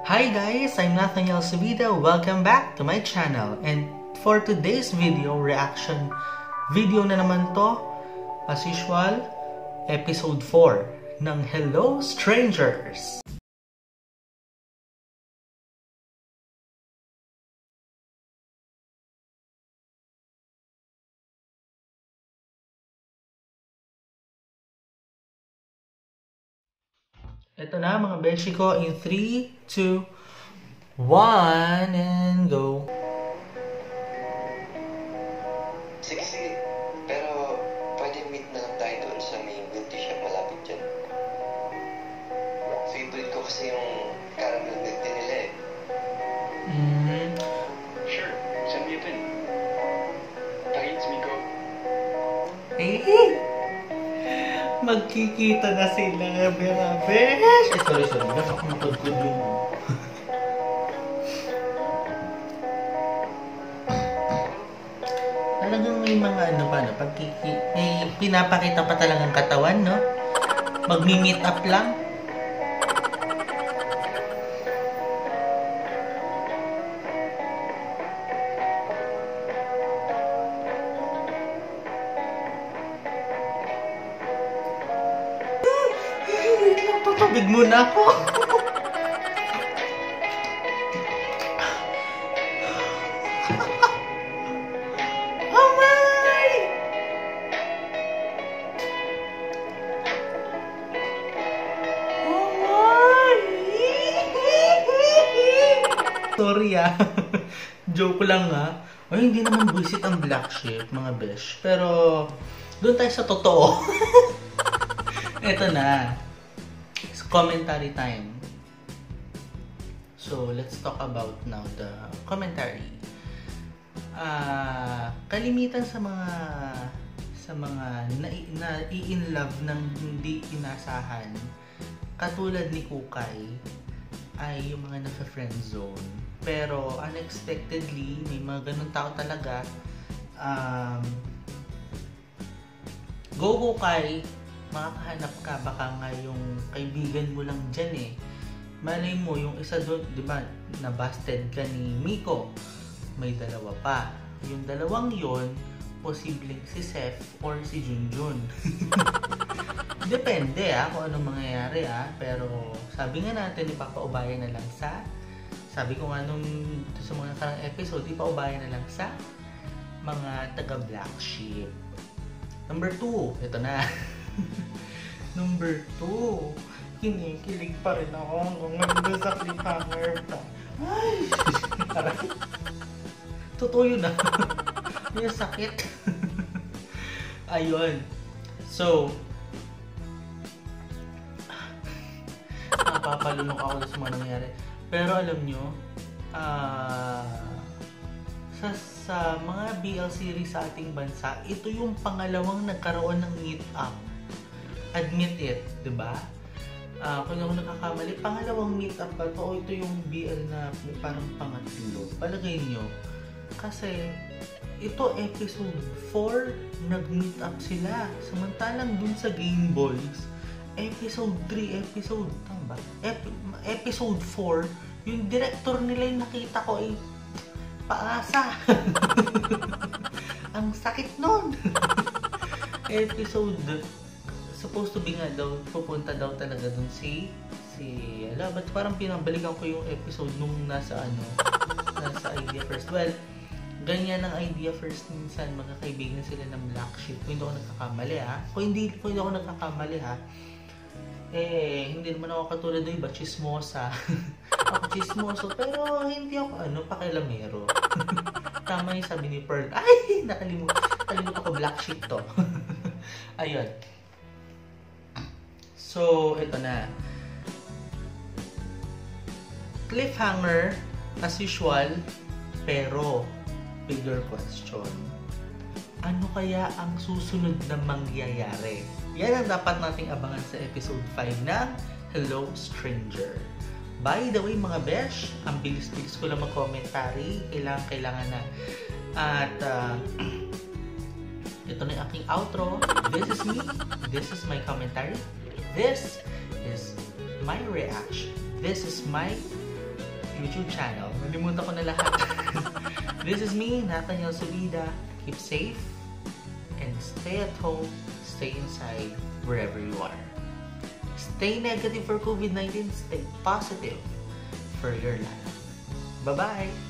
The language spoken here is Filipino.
Hi guys, I'm Nathaniel Subida. Welcome back to my channel. And for today's video, reaction video na naman to, as usual, episode 4 ng Hello Strangers. Ito na mga beshi ko in 3, 2, 1, and go. Sige. Pero pwede meet na lang tayo doon sa may beauty shop malapit dyan. Favorite ko kasi yung caramel milk tea nila eh. Sure, send me a pin. Pakits, Miko. Magkikita na sila, mga besh. Sorry. Baka matagod yung talagang may mga may pinapakita pa talagang katawan, no? Magmi-meet up lang. Wait lang, tutubig muna ako. Sorry joke lang Ay, hindi naman buisit ang black sheep, mga besh. Pero, doon tayo sa totoo. Eto na. It's commentary time. So, let's talk about now the commentary. Kalimitan sa mga na-in love ng hindi inasahan, katulad ni Kukay, ay yung mga nasa friend zone. Pero unexpectedly, may mga ganun tao talaga. Go Kukay, makakahanap ka, baka nga yung kaibigan mo lang dyan Malay mo, yung isa doon, di ba, na-busted ka ni Miko, may dalawa pa. Yung dalawang yon, posibleng si Seth or si Junjun. Depende kung anong mangyayari pero sabi nga natin, ipapaubayan na lang sabi ko nga sa mga karang episode, ipaubayan na lang sa mga taga Black Sheep. Number 2, ito na. Number 2, kinikilig pa rin ako hanggang sa cliffhanger pa. Ay! Aray! Totoo yun May sakit. Ayun. So, napapalunok ako sa mga nangyari. Pero alam nyo, sa mga BL series sa ating bansa, ito yung pangalawang nagkaroon ng meet-up. Admit it, diba? Kung ako nakakakamali, pangalawang meet-up ba ito? O ito yung BL na parang pangatlo? Palagay nyo. Kasi, ito episode 4, nag-meet up sila. Samantalang dun sa Game Boys, episode 3, episode 4, yung director nila yung nakita ko ay paasa. Ang sakit nun. Episode, supposed to be nga daw, pupunta daw talaga dun ba't parang pinabalikan ko yung episode nung nasa Idea First. Well, ganyan ang Idea First minsan, mga kaibigan sila ng Black Sheep. Kung hindi ako nagkakamali Kung hindi ako nagkakamali hindi naman ako katulad ng iba, chismosa. Ako chismoso, pero hindi ako pakilamero. Tama yung sabi ni Pearl. Ay, nakalimutan ko, Black Sheep to. Ayun. So, ito na. Cliffhanger, as usual, pero bigger question. Ano kaya ang susunod na mangyayari? Yan ang dapat nating abangan sa episode 5 ng Hello Stranger. By the way mga besh, ang bilis-bilis ko lang mag-commentary. Kailangan na. At ito na yung aking outro. This is me. This is my commentary. This is my reaction. This is my YouTube channel. Nalimutan ko na lahat. This is me, Nathaniel Subida. Keep safe and stay at home, stay inside, wherever you are. Stay negative for COVID-19, stay positive for your life. Bye-bye!